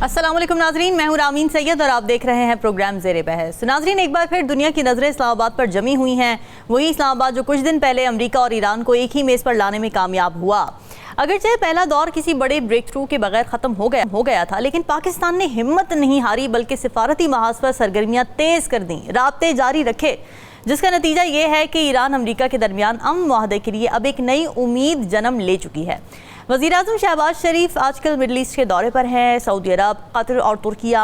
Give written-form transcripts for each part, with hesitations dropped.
अस्सलाम वालेकुम नाजरीन, मैं हूं रामीन सैयद और आप देख रहे हैं प्रोग्राम ज़ेरे बहस। नाजरीन, एक बार फिर दुनिया की नज़रें इस्लामाबाद पर जमी हुई हैं। वही इस्लामाबाद जो कुछ दिन पहले अमेरिका और ईरान को एक ही मेज़ पर लाने में कामयाब हुआ। अगरचे पहला दौर किसी बड़े ब्रेक थ्रू के बगैर ख़त्म हो गया था, लेकिन पाकिस्तान ने हिम्मत नहीं हारी बल्कि सिफारती महाज पर सरगर्मियाँ तेज़ कर दी, राब्ते जारी रखे, जिसका नतीजा ये है कि ईरान अमेरिका के दरमियान अमन मुआहदे के लिए अब एक नई उम्मीद जन्म ले चुकी है। वज़ीर-ए-आज़म शहबाज शरीफ आजकल मिडल ईस्ट के दौरे पर हैं। सऊदी अरब, कतर और तुर्किया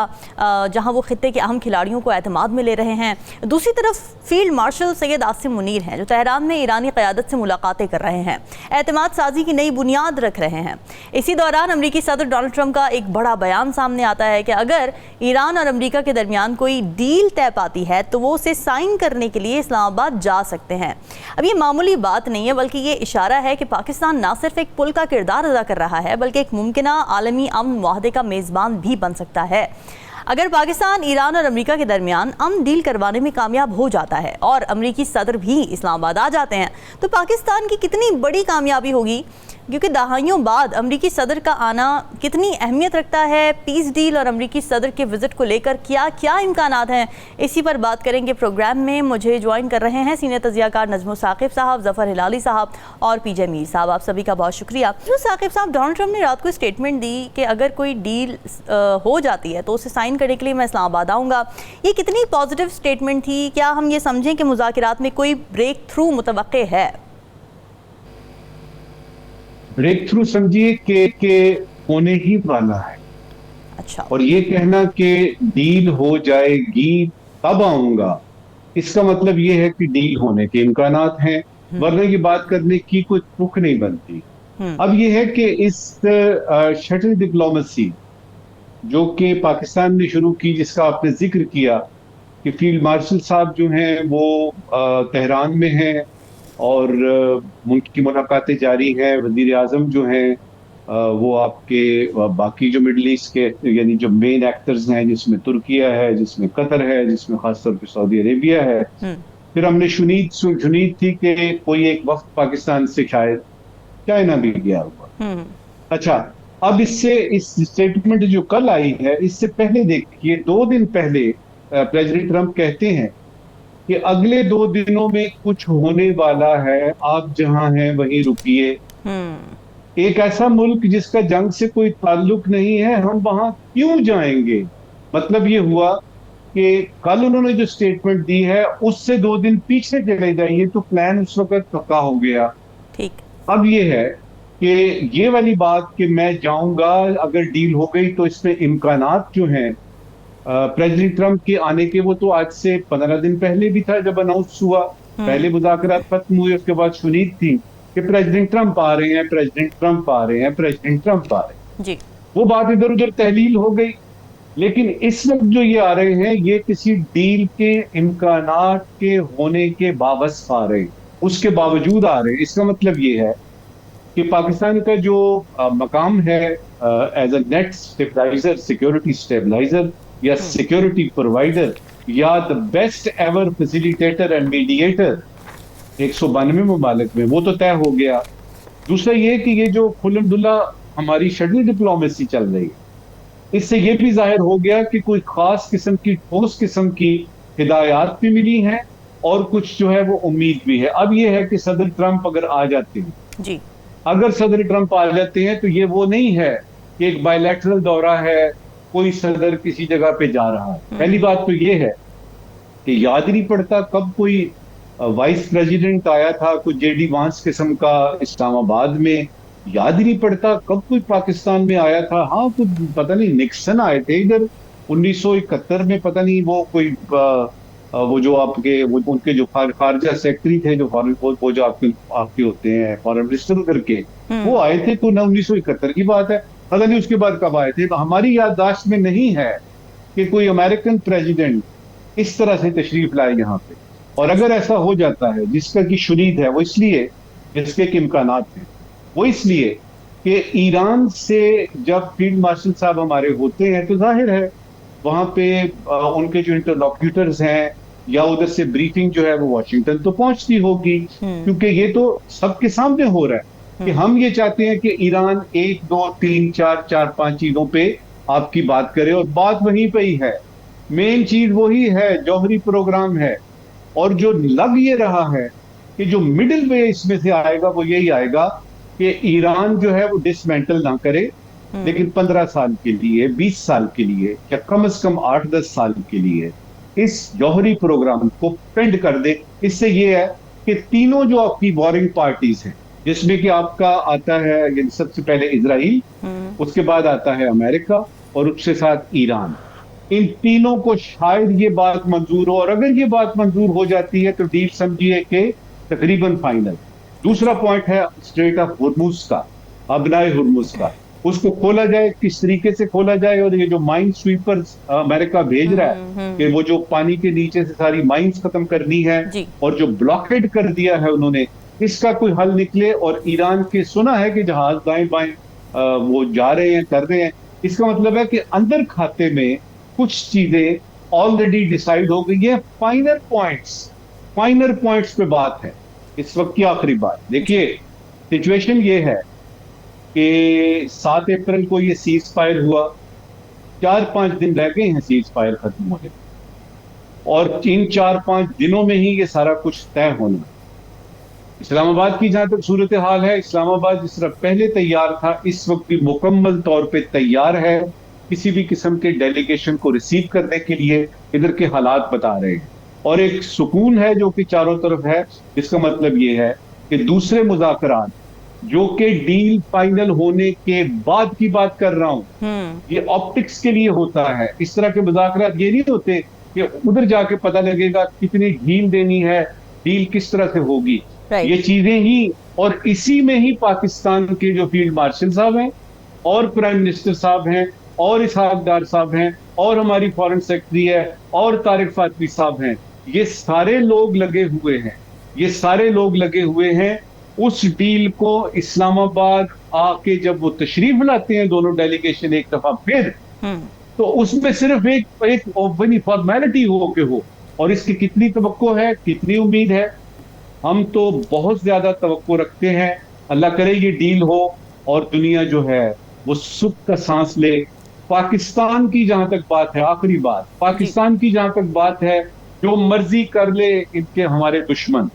जहां वो खित्ते के अहम खिलाड़ियों को एतमाद में ले रहे हैं। दूसरी तरफ फील्ड मार्शल सैयद आसिम मुनीर हैं जो तेहरान में ईरानी क़यादत से मुलाकातें कर रहे हैं, एतमाद साजी की नई बुनियाद रख रहे हैं। इसी दौरान अमरीकी सदर डोनाल्ड ट्रंप का एक बड़ा बयान सामने आता है कि अगर ईरान और अमरीका के दरमियान कोई डील तय पाती है तो वो उसे साइन करने के लिए इस्लामाबाद जा सकते हैं। अब ये मामूली बात नहीं है, बल्कि ये इशारा है कि पाकिस्तान ना सिर्फ एक पुल का किरदार अदा कर रहा है बल्कि एक मुमकिना आलमी अमन मुआहदे का मेज़बान भी बन सकता है। अगर पाकिस्तान ईरान और अमेरिका के दरमियान अमन डील करवाने में कामयाब हो जाता है और अमेरिकी सदर भी इस्लामाबाद आ जाते हैं तो पाकिस्तान की कितनी बड़ी कामयाबी होगी, क्योंकि दहाइयों बाद अमेरिकी सदर का आना कितनी अहमियत रखता है। पीस डील और अमेरिकी सदर के विजिट को लेकर क्या क्या इम्कानात हैं, इसी पर बात करेंगे प्रोग्राम में। मुझे ज्वाइन कर रहे हैं सीनियर तजियाकार नजमो साकिब साहब, जफर हिलाली साहब और पीजे मीर साहब। आप सभी का बहुत शुक्रिया। जो साकिब साहब, डोनाल्ड ट्रंप ने रात को स्टेटमेंट दी कि अगर कोई डील हो जाती है तो उसे साइन करने के लिए मैं इस्लामाबाद आऊँगा। ये कितनी पॉजिटिव स्टेटमेंट थी? क्या हम ये समझें कि मुज़ाकिरात में कोई ब्रेक थ्रू मुतवक्के है? ब्रेक थ्रू समझिए के होने ही वाला है। अच्छा। और ये कहना कि डील हो जाएगी तब आऊंगा, इसका मतलब ये है कि डील होने के इम्कानात हैं, वरना की बात करने की कोई तुक नहीं बनती। अब ये है कि इस शटल डिप्लोमेसी जो कि पाकिस्तान ने शुरू की, जिसका आपने जिक्र किया कि फील्ड मार्शल साहब जो हैं वो तेहरान में हैं और उनकी मुलाकातें जारी हैं। वजीर आजम जो हैं वो आपके बाकी जो मिडल ईस्ट के यानी जो मेन एक्टर्स हैं, जिसमें तुर्किया है, जिसमें कतर है, जिसमें खासतौर पर सऊदी अरेबिया है। फिर हमने शुनीद थी कि कोई एक वक्त पाकिस्तान से शायद चाइना भी गया हुआ। अच्छा, अब इससे इस स्टेटमेंट जो कल आई है, इससे पहले देखिए 2 दिन पहले प्रेसिडेंट ट्रंप कहते हैं कि अगले 2 दिनों में कुछ होने वाला है, आप जहां हैं वहीं रुकिए। एक ऐसा मुल्क जिसका जंग से कोई ताल्लुक नहीं है, हम वहां क्यों जाएंगे? मतलब ये हुआ कि कल उन्होंने जो स्टेटमेंट दी है उससे 2 दिन पीछे चले जाइए, तो प्लान उस वक्त पक्का हो गया। ठीक। अब ये है कि ये वाली बात कि मैं जाऊंगा, अगर डील हो गई तो इसमें इम्कानात जो हैं प्रेसिडेंट ट्रंप के आने के, वो तो आज से 15 दिन पहले भी था जब अनाउंस हुआ। पहले मुज़ाकरात खत्म हुए, उसके बाद शुनीद थी कि प्रेसिडेंट ट्रंप आ रहे हैं, प्रेसिडेंट ट्रंप आ रहे हैं, प्रेसिडेंट ट्रंप आ रहे हैं जी। वो बात इधर उधर तहलील हो गई। लेकिन इस वक्त जो ये आ रहे हैं, ये किसी डील के इम्कानात के होने के बावजूद आ रहे हैं, उसके बावजूद आ रहे हैं। इसका मतलब ये है कि पाकिस्तान का जो मकाम है as a net stabiliser, security stabiliser या सिक्योरिटी प्रोवाइडर या the best ever facilitator and mediator 192 ममालिक में, वो तो तय हो गया। दूसरा ये कि ये जो खुल्लम-दुल्ला हमारी शटल डिप्लोमेसी चल रही है, इससे ये भी जाहिर हो गया कि कोई खास किस्म की, ठोस किस्म की हिदायत भी मिली हैं और कुछ जो है वो उम्मीद भी है। अब ये है कि सदर ट्रंप अगर आ जाते हैं जी, अगर सदर ट्रंप आ जाते हैं तो ये वो नहीं है कि एक बायलैटरल दौरा है, कोई सदर किसी जगह पे जा रहा है। पहली बात तो ये है कि याद नहीं पड़ता कब कोई वाइस प्रेसिडेंट आया था, कोई जेडी वांस किस्म का इस्लामाबाद में। याद ही नहीं पड़ता कब कोई पाकिस्तान में आया था। हाँ, कुछ पता नहीं निक्सन आए थे इधर 1971 में, पता नहीं वो कोई वो जो आपके वो उनके जो खारजा सेक्रेटरी थे, जो वो जो आपके होते हैं फॉरेन मिनिस्टर करके, वो आए थे तो 1971 की बात है। पता नहीं उसके बाद कब आए थे। तो हमारी याददाश्त में नहीं है कि कोई अमेरिकन प्रेसिडेंट इस तरह से तशरीफ लाए यहाँ पे। और अगर ऐसा हो जाता है, जिसका की शुनीद है, वो इसलिए जिसके के इम्कानात हैं, वो इसलिए कि ईरान से जब फील्ड मार्शल साहब हमारे होते हैं तो जाहिर है वहां पे उनके जो इंटरलॉक्यूटर्स हैं या उधर से ब्रीफिंग जो है वो वाशिंगटन तो पहुंचती होगी, क्योंकि ये तो सबके सामने हो रहा है कि हम ये चाहते हैं कि ईरान 1, 2, 3, 4, 4, 5 चीजों पे आपकी बात करें, और बात वहीं पे ही है। मेन चीज वही है, जौहरी प्रोग्राम है। और जो लग ये रहा है कि जो मिडिल वे इसमें से आएगा वो यही आएगा कि ईरान जो है वो डिसमेंटल ना करे, लेकिन 15 साल के लिए, 20 साल के लिए, या कम से कम 8-10 साल के लिए इस जौहरी प्रोग्राम को पेंड कर दे। इससे ये है कि तीनों जो आपकी वॉरिंग पार्टीज हैं, जिसमें कि आपका आता है सबसे पहले इजराइल, उसके बाद आता है अमेरिका, और उसके साथ ईरान, इन तीनों को शायद ये बात मंजूर हो। और अगर ये बात मंजूर हो जाती है तो डील समझिए कि तकरीबन फाइनल। दूसरा पॉइंट है स्ट्रेट ऑफ हुर्मुज का, अबनाए हुर्मुज का, उसको खोला जाए, किस तरीके से खोला जाए। और ये जो माइन स्वीपर्स अमेरिका भेज रहा है कि वो जो पानी के नीचे से सारी माइंस खत्म करनी है, और जो ब्लॉकेड कर दिया है उन्होंने, इसका कोई हल निकले। और ईरान के सुना है कि जहाज दाएं बाएं वो जा रहे हैं, कर रहे हैं, इसका मतलब है कि अंदर खाते में कुछ चीजें ऑलरेडी डिसाइड हो गई है। फाइनल पॉइंट्स पे बात है इस वक्त की। आखिरी बात देखिए, सिचुएशन ये है कि 7 अप्रैल को ये सीज फायर हुआ, 4-5 दिन रह गए हैं सीज फायर खत्म होने, और इन 4-5 दिनों में ही ये सारा कुछ तय होना। इस्लामाबाद की जहां तक सूरत हाल है, इस्लामाबाद जिस तरह पहले तैयार था, इस वक्त भी मुकम्मल तौर पे तैयार है किसी भी किस्म के डेलीगेशन को रिसीव करने के लिए। इधर के हालात बता रहे हैं, और एक सुकून है जो कि चारों तरफ है। इसका मतलब ये है कि दूसरे मुज़ाकरात जो कि डील फाइनल होने के बाद की बात कर रहा हूं, ये ऑप्टिक्स के लिए होता है। इस तरह के मुज़ाकरात ये नहीं होते कि उधर जाके पता लगेगा कितनी ढील देनी है, डील किस तरह से होगी। ये चीजें ही, और इसी में ही पाकिस्तान के जो फील्ड मार्शल साहब हैं, और प्राइम मिनिस्टर साहब हैं, और इसहाक डार साहब हैं, और हमारी फॉरेन सेक्रेटरी है, और तारिक फातमी साहब हैं, ये सारे लोग लगे हुए हैं। ये सारे लोग लगे हुए हैं उस डील को इस्लामाबाद आके जब वो तशरीफ लाते हैं दोनों डेलीगेशन एक दफा फिर, तो उसमें सिर्फ एक फॉर्मेलिटी हो के हो। और इसकी कितनी तवक्को है, कितनी उम्मीद है, हम तो बहुत ज्यादा तवक्को रखते हैं। अल्लाह करे ये डील हो और दुनिया जो है वो सुख का सांस ले। पाकिस्तान की जहां तक बात है, आखिरी बात, पाकिस्तान की जहां तक बात है, जो मर्जी कर ले इनके हमारे दुश्मन,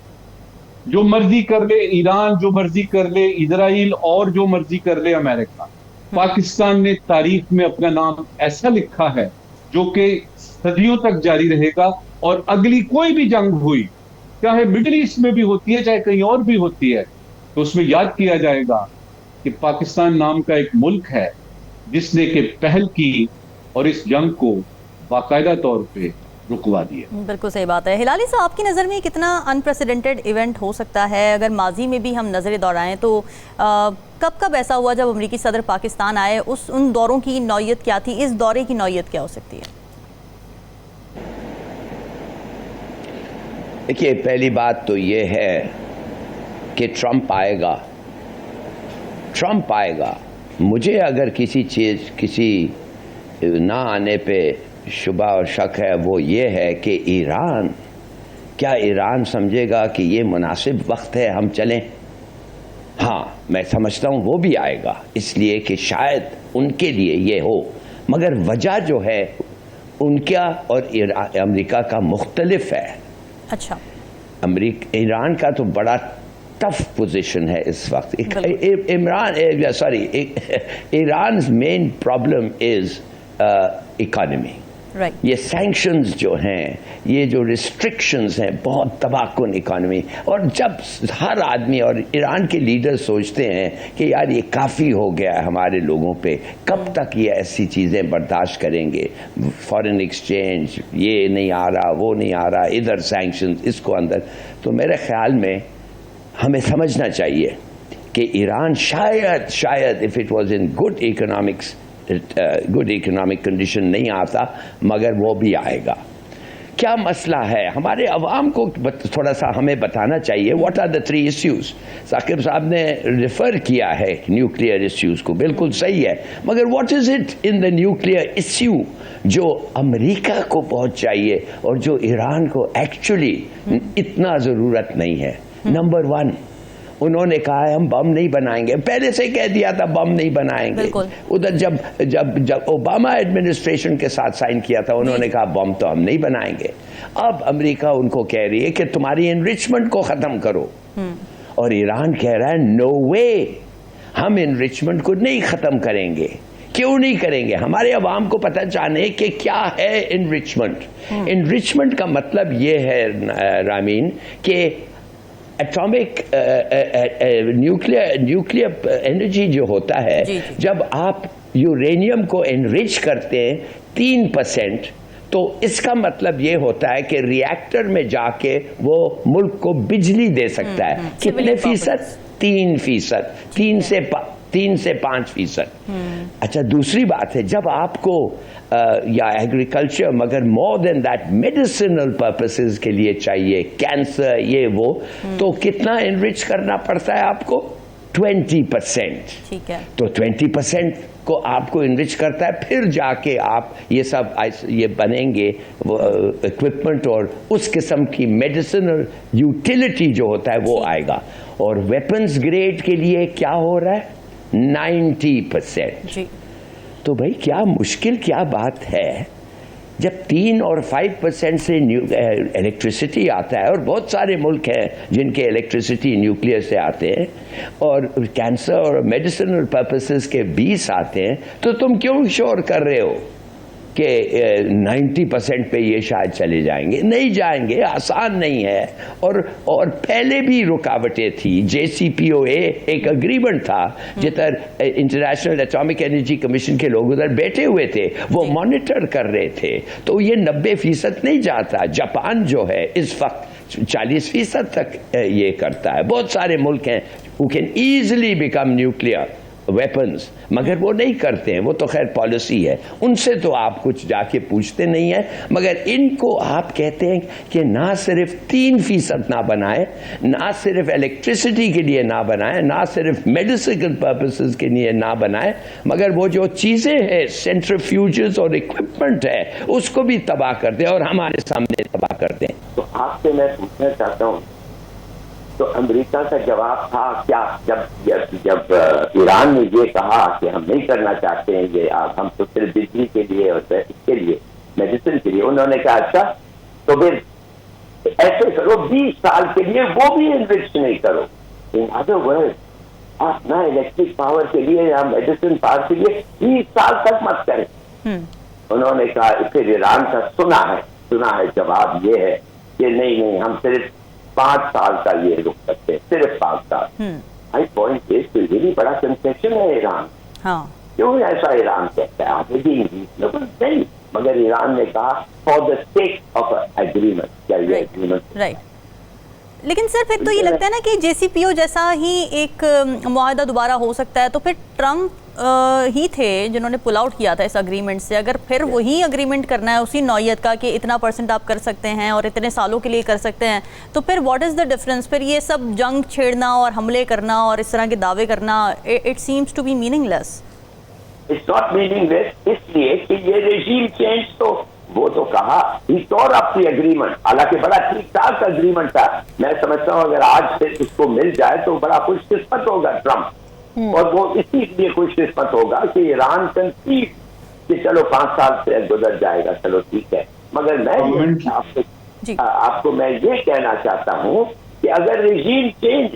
जो मर्जी कर ले ईरान, जो मर्जी कर ले इजराइल, और जो मर्जी कर ले अमेरिका, पाकिस्तान ने तारीख में अपना नाम ऐसा लिखा है जो कि सदियों तक जारी रहेगा। और अगली कोई भी जंग हुई, चाहे मिडिल ईस्ट में भी होती है, चाहे कहीं और भी होती है, तो उसमें याद किया जाएगा कि पाकिस्तान नाम का एक मुल्क है जिसने के पहल की और इस जंग को बाकायदा तौर पे रुकवा दिया। बिल्कुल सही बात है। हिलाली साहब, आपकी नज़र में कितना अनप्रेसिडेंटेड इवेंट हो सकता है? अगर माजी में भी हम नज़रें दौड़ाएं तो कब कब ऐसा हुआ जब अमेरिकी सदर पाकिस्तान आए, उन दौरों की नौयत क्या थी, इस दौरे की नौयत क्या हो सकती है? देखिए, पहली बात तो ये है कि ट्रंप आएगा। मुझे अगर किसी चीज़, किसी ना आने पे शुबा और शक है, वो ये है कि क्या ईरान समझेगा कि ये मुनासिब वक्त है हम चलें? हाँ, मैं समझता हूँ वो भी आएगा, इसलिए कि शायद उनके लिए ये हो। मगर वजह जो है उनका और अमेरिका का मुख्तलिफ है। अच्छा, ईरान का तो बड़ा टफ पोजीशन है इस वक्त। Iran main problem is economy. ये सैंक्शंस जो हैं, ये जो रिस्ट्रिक्शंस हैं, बहुत तबाहकुन इकोनॉमी। और जब हर आदमी और ईरान के लीडर सोचते हैं कि यार ये काफ़ी हो गया है हमारे लोगों पे, कब तक ये ऐसी चीज़ें बर्दाश्त करेंगे, फॉरेन एक्सचेंज ये नहीं आ रहा, वो नहीं आ रहा, इधर सैंक्शंस, इसको अंदर। तो मेरे ख्याल में हमें समझना चाहिए कि ईरान शायद if it was in good economic condition नहीं आता, मगर वो भी आएगा। क्या मसला है? हमारे अवाम को थोड़ा सा हमें बताना चाहिए व्हाट आर द 3 इश्यूज। साकिब साहब ने रेफर किया है न्यूक्लियर इश्यूज को, बिल्कुल सही है, मगर what is it in the nuclear issue जो अमेरिका को बहुत चाहिए और जो ईरान को एक्चुअली इतना ज़रूरत नहीं है? नंबर 1, उन्होंने कहा हम बम नहीं बनाएंगे, पहले से कह दिया था बम नहीं बनाएंगे। उधर जब जब जब ओबामा एडमिनिस्ट्रेशन के साथ साइन किया था उन्होंने कहा बम तो हम नहीं बनाएंगे। अब अमेरिका उनको कह रही है कि तुम्हारी एनरिचमेंट को खत्म करो, और ईरान कह रहा है नो वे, हम एनरिचमेंट को नहीं खत्म करेंगे। क्यों नहीं करेंगे? हमारे अवाम को पता जाने कि क्या है एनरिचमेंट। एनरिचमेंट का मतलब ये है रामीन कि एटॉमिक न्यूक्लियर एनर्जी जो होता है, जब आप यूरेनियम को एनरिच करते हैं 3%, तो इसका मतलब ये होता है कि रिएक्टर में जाके वो मुल्क को बिजली दे सकता है। कितने फीसद? 3%, 3 से 5%। अच्छा, दूसरी बात है, जब आपको या एग्रीकल्चर मगर more than that medicinal purposes के लिए चाहिए, कैंसर ये वो, तो कितना एनरिच करना पड़ता है आपको? 20%। ठीक है, तो 20% को आपको इनरिच करता है, फिर जाके आप ये सब ये बनेंगे इक्विपमेंट और उस किस्म की मेडिसिनल यूटिलिटी जो होता है वो आएगा। और वेपन्स ग्रेड के लिए क्या हो रहा है? 90%। तो भाई क्या मुश्किल क्या बात है, जब 3 और 5% से इलेक्ट्रिसिटी आता है, और बहुत सारे मुल्क हैं जिनके इलेक्ट्रिसिटी न्यूक्लियर से आते हैं, और कैंसर और मेडिसिनल पर्पसेस के 20 आते हैं, तो तुम क्यों श्योर कर रहे हो कि 90% पे ये शायद चले जाएंगे? नहीं जाएंगे, आसान नहीं है। और पहले भी रुकावटें थी। JCPOA एक अग्रीमेंट था जिधर इंटरनेशनल एटॉमिक एनर्जी कमीशन के लोग उधर बैठे हुए थे, वो मॉनिटर कर रहे थे, तो ये 90% नहीं जाता। जापान जो है इस वक्त 40% तक ये करता है। बहुत सारे मुल्क हैं who can easily become nuclear weapons, मगर वो नहीं करते हैं, वो तो खैर पॉलिसी है, उनसे तो आप कुछ जाके पूछते नहीं है। मगर इनको आप कहते हैं कि ना सिर्फ 3% ना बनाए, ना सिर्फ इलेक्ट्रिसिटी के लिए ना बनाए, ना सिर्फ मेडिसिनल पर्पसेस के लिए ना बनाए, मगर वो जो चीजें हैं सेंट्रीफ्यूजेस और इक्विपमेंट है उसको भी तबाह कर दें और हमारे सामने तबाह कर दें। तो आपसे मैं पूछना चाहता हूँ, तो अमेरिका का जवाब था क्या जब ईरान ने ये कहा कि हम नहीं करना चाहते हैं ये, हम तो सिर्फ बिजली के लिए और इसके लिए मेडिसिन के लिए, उन्होंने कहा अच्छा तो फिर ऐसे करो 20 साल के लिए वो भी इन्वेस्ट नहीं करो। इन अदर वर्ड, आप ना इलेक्ट्रिक पावर के लिए या मेडिसिन पावर के लिए 20 साल तक मत करें। उन्होंने कहा, फिर ईरान का सुना है जवाब ये है कि नहीं हम सिर्फ 5 साल का ये रुक सकते हैं, सिर्फ 5 साल। आई पॉइंट इज तो ये भी बड़ा कंसेशन है ईरान। क्यों ऐसा ईरान कहता है? आप नहीं, मगर ईरान ने कहा for the sake of agreement, क्या ये एग्रीमेंट राइट। लेकिन सर फिर तो ये लगता है ना कि JCPO जैसा ही एक मुआहदा दोबारा हो सकता है, तो फिर ट्रम्प ही थे जिन्होंने पुल आउट किया था इस अग्रीमेंट से। अगर फिर वही अग्रीमेंट करना है उसी नौयत का कि इतना % आप कर सकते हैं और इतने सालों के लिए कर सकते हैं, तो फिर व्हाट इज द डिफरेंस? फिर ये सब जंग छेड़ना और हमले करना और इस तरह के दावे करना, it seems to be meaningless. It's not meaningless इसलिए कि ये रेजीम चेंज, तो वो तो कहा ही तौर अप दी एग्रीमेंट, हालांकि बड़ा ठीक ठाक एग्रीमेंट था। मैं समझता हूँ अगर आज से इसको मिल जाए तो बड़ा खुशकिस्मत होगा ट्रम्प, और वो इसीलिए खुशकिस्मत होगा कि ईरान कंसीड कि चलो 5 साल से गुजर जाएगा, चलो ठीक है। मगर मैं आपको मैं ये कहना चाहता हूँ कि अगर रेजीम चेंज,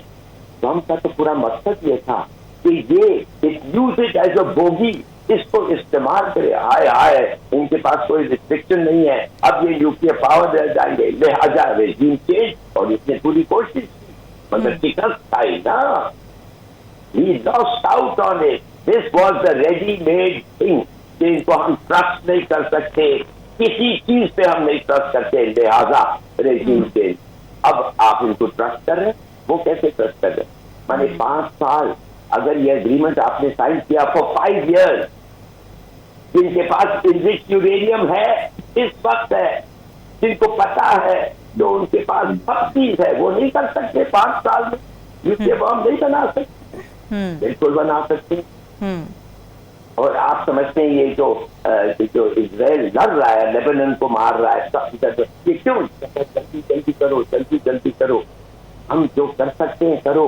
ट्रम्प का तो पूरा मकसद ये था कि ये use it as a bogey, इसको इस्तेमाल करे। आए इनके पास कोई रिस्ट्रिक्शन नहीं है, अब ये न्यूक्लियर पावर रह जाएंगे, लिहाजा रेजीम चेंज, और इसने पूरी कोशिश की, मतलब शिकस्त आई ना। He lost out on it. This was the ready-made thing कि इनको हम ट्रस्ट नहीं कर सकते, किसी चीज पे हम नहीं ट्रस्ट करते, लिहाजा रेजीम चेंज। अब आप इनको ट्रस्ट कर रहे हैं, वो कैसे ट्रस्ट कर रहे हैं? माने 5 साल, अगर ये एग्रीमेंट आपने साइन किया फॉर 5 years, जिनके पास इनरिच्ड यूरेनियम है इस वक्त है, जिनको पता है, जो उनके पास सब चीज है, वो नहीं कर सकते 5 साल में न्यूक्लियर बम नहीं बना सकते। बिल्कुल बना सकते हैं। और आप समझते हैं ये जो इजराइल लड़ रहा है, लेबनान को मार रहा है, ये क्यों? जल्दी जल्दी करो, जल्दी जल्दी करो, हम जो कर सकते हैं करो।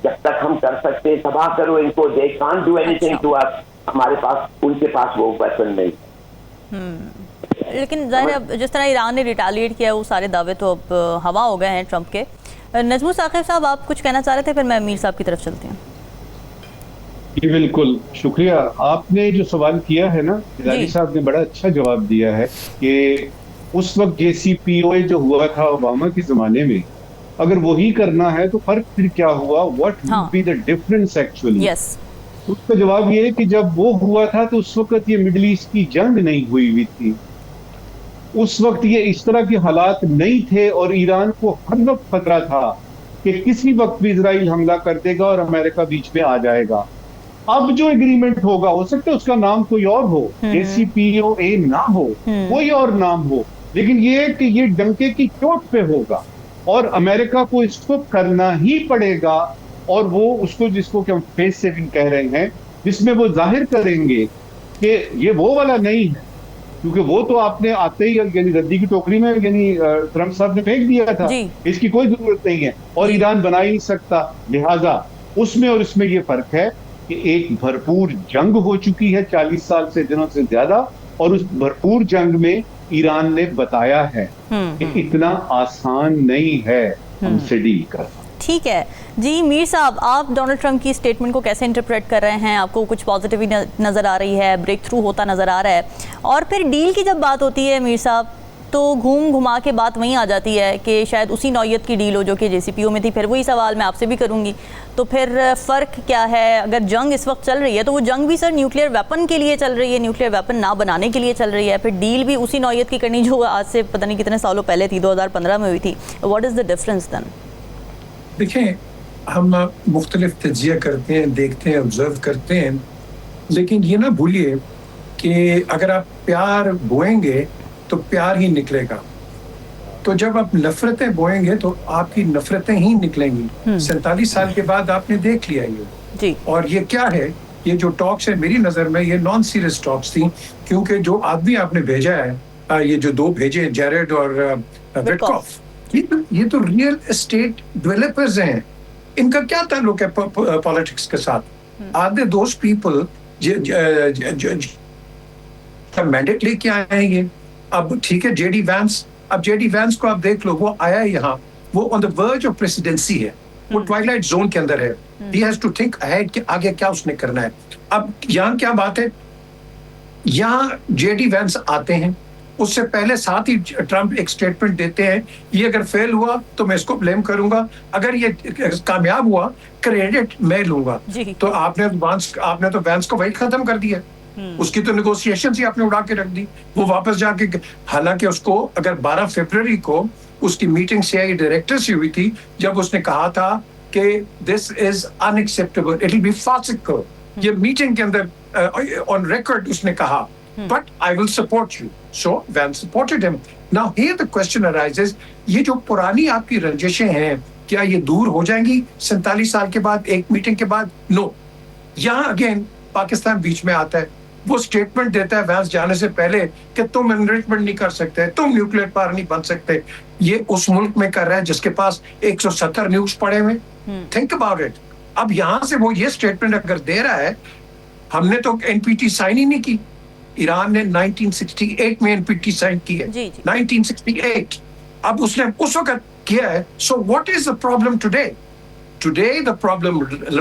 जब तक हम कर सकते हैं तबाह करो इनको, they can't do anything to us, हमारे पास उनके पास वो वेपन नहीं। लेकिन जाहिर है जिस तरह ईरान ने रिटालिएट किया वो सारे दावे तो अब हवा हो गए हैं ट्रंप के। नजमुल साकिब साहब आप कुछ कहना चाह रहे थे, फिर मैं मीर साहब की तरफ चलती हूँ। जी बिल्कुल, शुक्रिया। आपने जो सवाल किया है ना, हिलारी साहब ने बड़ा अच्छा जवाब दिया है कि उस वक्त JCPOA जो हुआ था ओबामा के जमाने में, अगर वही करना है तो फर्क फिर क्या हुआ, what would be the difference actually. उसका जवाब ये है कि जब वो हुआ था तो उस वक्त ये मिडिल ईस्ट की जंग नहीं हुई थी, उस वक्त ये इस तरह के हालात नहीं थे और ईरान को हर वक्त खतरा था कि किसी वक्त भी इजराइल हमला कर देगा और अमेरिका बीच में आ जाएगा। अब जो एग्रीमेंट होगा, हो सकता है उसका नाम कोई और हो, JCPOA ना हो, कोई और नाम हो, लेकिन ये कि ये डंके की चोट पे होगा और अमेरिका को इसको करना ही पड़ेगा। और वो उसको, जिसको हम फेस सेविंग कह रहे हैं, जिसमें वो जाहिर करेंगे कि ये वो वाला नहीं है, क्योंकि वो तो आपने आते ही यानी रद्दी की टोकरी में यानी ट्रंप साहब ने फेंक दिया था, इसकी कोई जरूरत नहीं है और ईरान बना ही नहीं सकता। लिहाजा उसमें और इसमें ये फर्क है कि एक भरपूर जंग हो चुकी है 40 साल से दिनों से ज्यादा, और उस भरपूर जंग में ईरान ने बताया है कि इतना आसान नहीं है हमसे डील करना। ठीक है जी। मीर साहब, आप डोनाल्ड ट्रंप की स्टेटमेंट को कैसे इंटरप्रेट कर रहे हैं? आपको कुछ पॉजिटिव नज़र आ रही है, ब्रेक थ्रू होता नज़र आ रहा है? और फिर डील की जब बात होती है मीर साहब, तो घूम घुमा के बात वहीं आ जाती है कि शायद उसी नौयत की डील हो जो कि JCPOA में थी। फिर वही सवाल मैं आपसे भी करूंगी, तो फिर फ़र्क क्या है? अगर जंग इस वक्त चल रही है तो वो जंग भी सर न्यूक्लियर वेपन के लिए चल रही है, न्यूक्लियर वेपन ना बनाने के लिए चल रही है। फिर डील भी उसी नौयत की करनी जो आज से पता नहीं कितने सालों पहले थी, 2015 में हुई थी। What is the difference then? देखिए, हम मुख्तलिफ तजिया करते हैं, देखते हैं, ऑब्जर्व करते हैं, लेकिन ये ना भूलिए कि अगर आप प्यार बोएंगे तो प्यार ही निकलेगा। तो जब आप नफरतें बोएंगे तो आपकी नफरतें ही निकलेंगी। 47 साल के बाद आपने देख लिया ये जी। और ये क्या है, ये जो टॉक्स है मेरी नजर में ये नॉन सीरियस टॉक्स थी, क्योंकि जो आदमी आपने भेजा है, ये जो दो भेजे जैरेड और विटकॉफ, ये तो रियल एस्टेट डेवलपर्स हैं। इनका क्या ताल्लुक है पॉलिटिक्स के साथ? Are they those people mandate लेके आए हैं ये? अब ठीक है, JD वैंस, अब JD वैंस को आप देख लो, वो आया यहाँ, वो on the verge of presidency है, वो ट्वाइलाइट जोन के अंदर है। He has to think ahead कि आगे क्या उसने करना है। अब यहाँ क्या बात है, यहाँ JD वैंस आते हैं, उससे पहले साथ ही ट्रंप एक स्टेटमेंट देते हैं, ये अगर फेल हुआ तो मैं इसको ब्लेम करूंगा, अगर ये कामयाब हुआ क्रेडिट मैं लूंगा। तो आपने तो वैंस को वही खत्म कर दिया, उसकी तो नेगोशिएशंस ही आपने उड़ा के रख दी। वो वापस जाके, हालांकि उसको अगर 12 फरवरी को उसकी मीटिंग CIA डायरेक्टर से हुई थी, जब उसने कहा था कि this is unacceptable, it will be farcical, ये मीटिंग के अंदर ऑन रिकॉर्ड उसने कहा, but I will support you. So Vance supported him. Now here the question arises, ये जो पुरानी आपकी रंजिशें हैं, क्या ये दूर हो जाएंगी 47 साल के बाद, एक मीटिंग के बाद? नो। यहाँ अगेन पाकिस्तान बीच में आता है, वो स्टेटमेंट देता है वैंस जाने से पहले कि तुम एनरिचमेंट नहीं कर सकते, तुम न्यूक्लियर पावर नहीं बन सकते। ये उस मुल्क में कर रहा है जिसके पास 170 न्यूक्लियर पड़े हुए। Think about it. अब यहाँ से वो ये स्टेटमेंट अगर दे रहा है, हमने तो NPT साइन ही नहीं की, ईरान ने 1968 में NPT साइन की है, 1968। अब उसने उस वक्त किया है। So what is the problem today? Today the problem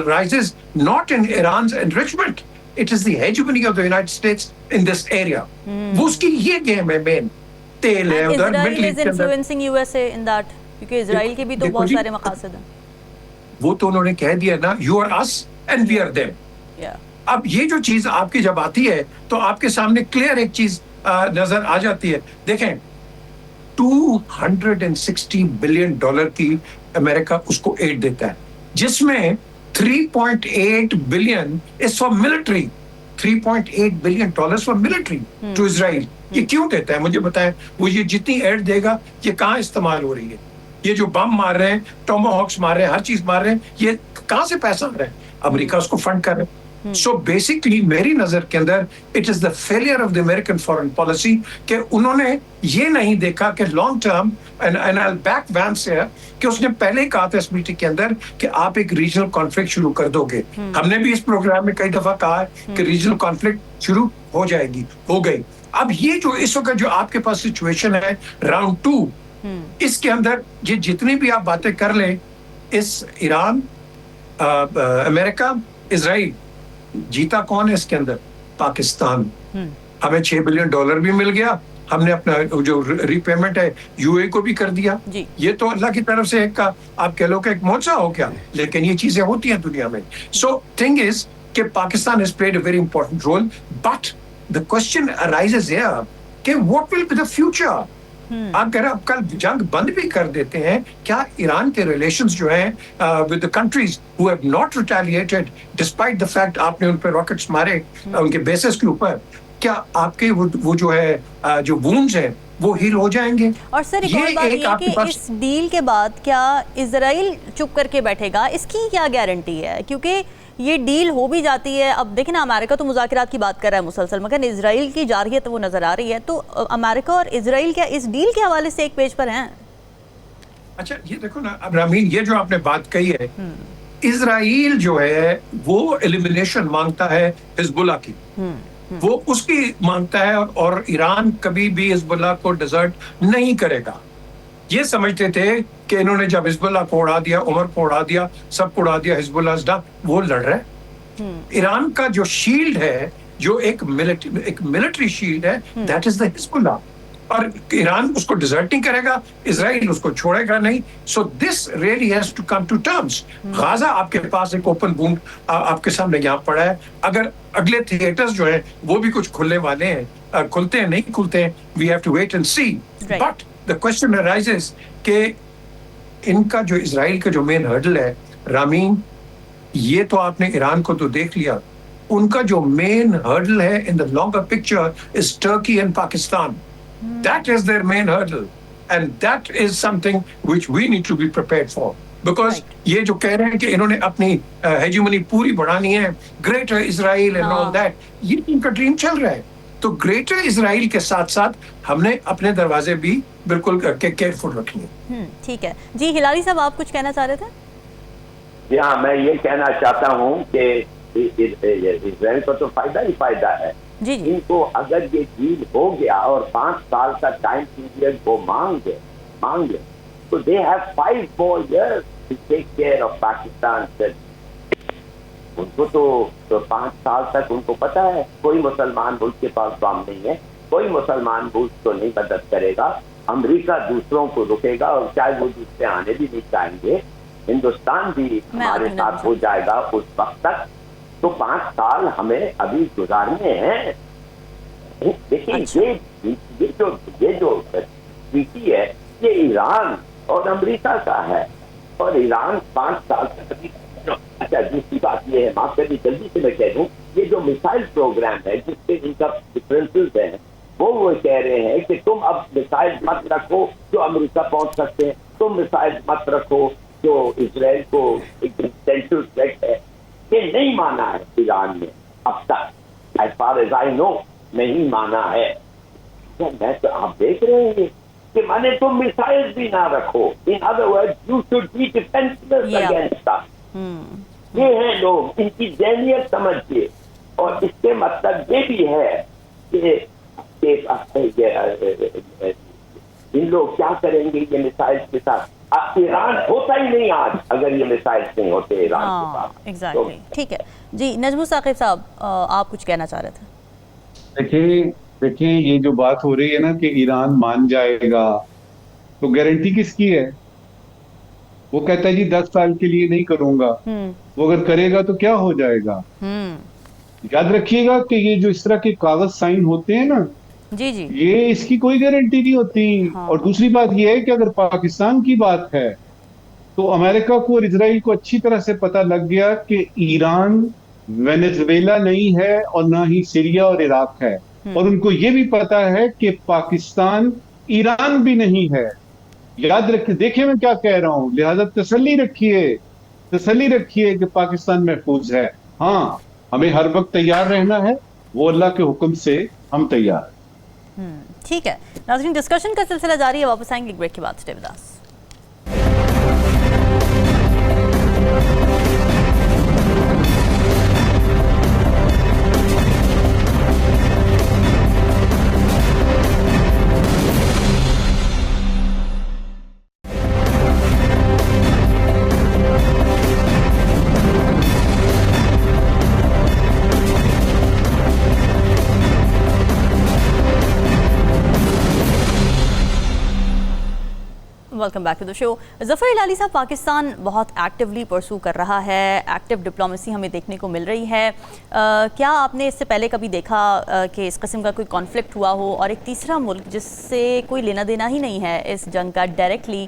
rises not in Iran's enrichment, it is the hegemony of the United States in this area. वो उसकी ये गेम है मेन, तेल है उधर, middle east is influencing USA in that, क्योंकि Israel के भी तो बहुत सारे मकासद हैं। वो तो उन्होंने कह दिया ना, you are us and we are them. अब ये जो चीज आपकी जब आती है तो आपके सामने क्लियर एक चीज नजर आ जाती है। देखें, $260 बिलियन की अमेरिका उसको एड देता है, जिसमें 3.8 billion is for military, $3.8 billion for military to Israel. ये क्यों देता है मुझे बताएं? वो ये जितनी एड देगा, ये कहाँ इस्तेमाल हो रही है? ये जो बम मार रहे हैं, टोमाहॉक्स मार रहे हैं, हर चीज मार रहे हैं, ये कहाँ से पैसा आ रहा है? अमेरिका उसको फंड कर रहा है। सो बेसिकली मेरी नजर के अंदर it is the failure of the American foreign policy कि उन्होंने ये नहीं देखा कि long term and I back Vance है कि उसने पहले ही कहा था इस मीटिंग के अंदर कि आप एक रीजनल कॉन्फ्लिक्ट शुरू कर दोगे। हमने भी इस प्रोग्राम में कई दफा कहा है कि रीजनल कॉन्फ्लिक्ट शुरू हो जाएगी, हो गई। अब ये जो इस वक्त जो आपके पास सिचुएशन है राउंड 2, इसके अंदर ये जितनी भी आप बातें कर लें, इस ईरान, अमेरिका, इजराइल, जीता कौन है इसके अंदर? पाकिस्तान। हमें $6 बिलियन भी मिल गया, हमने अपना जो रीपेमेंट है यूए को भी कर दिया। ये तो अल्लाह की तरफ से एक का आप कह लो कि एक मौजा हो गया, लेकिन ये चीजें होती हैं दुनिया में। सो थिंग इज कि Pakistan has played a very important role, but the question arises here कि what will be the future? अगर आप कल जंग बंद भी कर देते हैं, क्या ईरान के रिलेशंस जो हैं with the countries who have not retaliated despite the fact आपने उन पर रॉकेट्स मारे उनके बेसिस के ऊपर, क्या आपके वो जो है जो वुंड्स हैं वो हील हो जाएंगे? और सर एक और बात ये कि इस डील के बाद क्या इजराइल चुप करके बैठेगा, इसकी क्या गारंटी है? क्योंकि ये डील हो भी जाती है, अब देखें ना, अमेरिका तो मुज़ाकरात की बात कर रहा है मुसलसल, मगर इजराइल की जारहियत वो नजर आ रही है, तो अमेरिका और इजराइल क्या इस डील के हवाले से एक पेज पर हैं? अच्छा ये देखो ना, अब रामीन ये जो आपने बात कही है, इजराइल जो है वो एलिमिनेशन मांगता है हिजबुल्लाह की, वो उसकी मांगता है, और ईरान कभी भी हिजबुल्लाह को डिजर्ट नहीं करेगा। ये समझते थे कि इन्होंने जब हिजबुल्लाह को उड़ा दिया, उमर को उड़ा दिया, सबको उड़ा दिया, हिजबुल्लाह वो लड़ रहा है। ईरान का जो शील्ड है, जो एक मिलिट्री शील्ड है, दैट इज द हिजबुल्लाह, और ईरान उसको डिजर्ट नहीं करेगा, इजराइल उसको छोड़ेगा नहीं। So this really has to come to terms. Gaza आपके पास एक ओपन वुंड आपके सामने यहाँ पड़ा है, अगर अगले थिएटर्स जो है वो भी कुछ खुलने वाले हैं, खुलते हैं नहीं खुलते हैं, we have to wait and see. But the question arises कि इनका जो इजराइल का जो मेन हर्डल है रामीन, ये तो आपने ईरान को तो देख लिया, उनका जो मेन हर्डल है in the longer picture is Turkey and Pakistan. That is their main hurdle, and that is something which we need to be prepared for. Because ये जो कह रहे हैं कि इन्होंने अपनी हेजेमनी पूरी बढ़ानी है, greater Israel and all that, ये इनका ड्रीम चल रहा है। तो ग्रेटर इजराइल के साथ साथ हमने अपने दरवाजे भी बिल्कुल केयरफुल रखने हैं। ठीक है जी। हिलारी साहब आप कुछ कहना चाह रहे थे? हाँ, मैं ये कहना चाहता हूँ कि इजराइल को तो फायदा ही फायदा है। जी। इनको अगर ये डील हो गया और 5 साल का टाइम पीरियड वो मांग ले, तो they have 5 more years to take care of Pakistan. उनको तो 5 साल तक उनको पता है कोई मुसलमान मुल्क के पास बम नहीं है, कोई मुसलमान मुल्क तो नहीं मदद करेगा, अमेरिका दूसरों को रुकेगा, और चाहे वो दूसरे आने भी नहीं चाहेंगे, हिंदुस्तान भी हमारे साथ हो जाएगा उस वक्त तक। तो 5 साल हमें अभी गुजारने हैं। देखिए ये जो ट्रीटी है, ये ईरान और अमेरिका का है, और ईरान 5 साल तक अभी। अच्छा, दूसरी बात ये है, माफ करिए जल्दी से मैं कह दूं, ये जो मिसाइल प्रोग्राम है जिसके इनका डिफरेंसेस है, वो कह रहे हैं कि तुम अब मिसाइल मत रखो जो अमेरिका पहुंच सकते हैं, तुम मिसाइल मत रखो जो इसराइल को एक एक्सटेंसिव थ्रेट है। ये नहीं माना है ईरान ने अब तक, as far as I know नहीं माना है। मैं तो आप देख रहे हैं कि माने तुम मिसाइल भी ना रखो, in other words you should be defenceless against us. ये है लोग, इनकी ज़हनियत समझिए। और इसके मतलब ये भी है कि इन लोग क्या करेंगे ये मिसाइल के साथ। अब ईरान होता ही नहीं आज अगर ये मिसाइल नहीं होते ईरान के पास। एग्जैक्टली। ठीक है जी। नजमुल साकिब साहब आप कुछ कहना चाह रहे थे? देखिए ये जो बात हो रही है ना कि ईरान मान जाएगा, तो गारंटी किसकी है? वो कहता है जी 10 साल के लिए नहीं करूंगा, वो अगर करेगा तो क्या हो जाएगा? याद रखिएगा कि ये जो इस तरह के कागज साइन होते हैं ना, जी, ये इसकी कोई गारंटी नहीं होती। और दूसरी बात ये है कि अगर पाकिस्तान की बात है, तो अमेरिका को और इजराइल को अच्छी तरह से पता लग गया कि ईरान वेनेजुएला नहीं है और ना ही सीरिया और इराक है, और उनको ये भी पता है कि पाकिस्तान ईरान भी नहीं है। याद रखिए, देखिए मैं क्या कह रहा हूं, लिहाजा तसल्ली रखिए कि पाकिस्तान महफूज है। हाँ, हमें हर वक्त तैयार रहना है, वो अल्लाह के हुक्म से हम तैयार हैं। ठीक है नाज़रीन, डिस्कशन का सिलसिला जारी है, वापस आएंगे एक ब्रेक के बाद। Stay with us. Welcome back to the show. Zafar Ilahi साहब, पाकिस्तान बहुत एक्टिवली परसू कर रहा है, एक्टिव डिप्लोमेसी हमें देखने को मिल रही है। क्या आपने इससे पहले कभी देखा कि इस किस्म का कोई कॉन्फ्लिक्ट हुआ हो और एक तीसरा मुल्क जिससे कोई लेना देना ही नहीं है इस जंग का डायरेक्टली,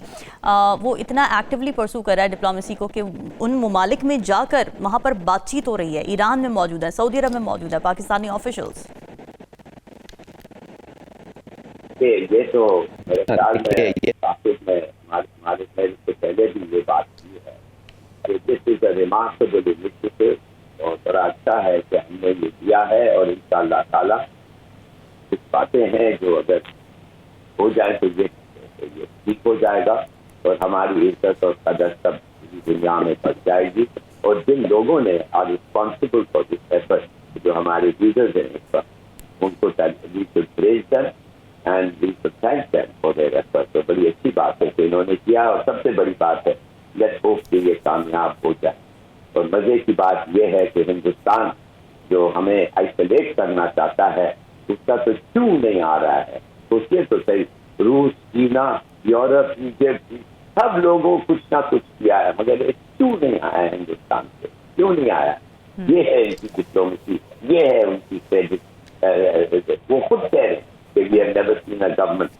वो इतना एक्टिवली परसू कर रहा है डिप्लोमेसी को कि उन ममालिक में जाकर वहाँ पर बातचीत हो रही है, ईरान में मौजूद है, सऊदी अरब में मौजूद है पाकिस्तानी ऑफिशल्स? ये तो मेरे ख्याल में हमारे से पहले भी ये बात की है कि this is a remarkable initiative और बड़ा अच्छा है कि हमने ये किया है और इंशाअल्लाह ताला कुछ बातें हैं जो अगर हो जाए तो ये ठीक हो जाएगा और हमारी इज्जत और कदर सब दुनिया में बढ़ जाएगी। और जिन लोगों ने are responsible for this effort, जो हमारे लीडर्स हैं इस पर, उनको we should praise them and we should thank them for their effort. तो बड़ी अच्छी बात है कि इन्होंने किया और सबसे बड़ी बात है लेट्स होप कि ये कामयाब हो जाए। और मजे की बात यह है कि हिंदुस्तान जो हमें आइसोलेट करना चाहता है उसका तो क्यों नहीं आ रहा है। सोचिए तो सही, रूस, चीना, यूरोप, इजिप्ट, सब लोगों कुछ ना कुछ किया है मगर ये क्यों नहीं आया हिंदुस्तान से, क्यों नहीं आया? ये है इनकी डिप्लोमेसी, ये है उनकी क्रेडिट। वो खुद कह रहे हैं कि we have never seen a government.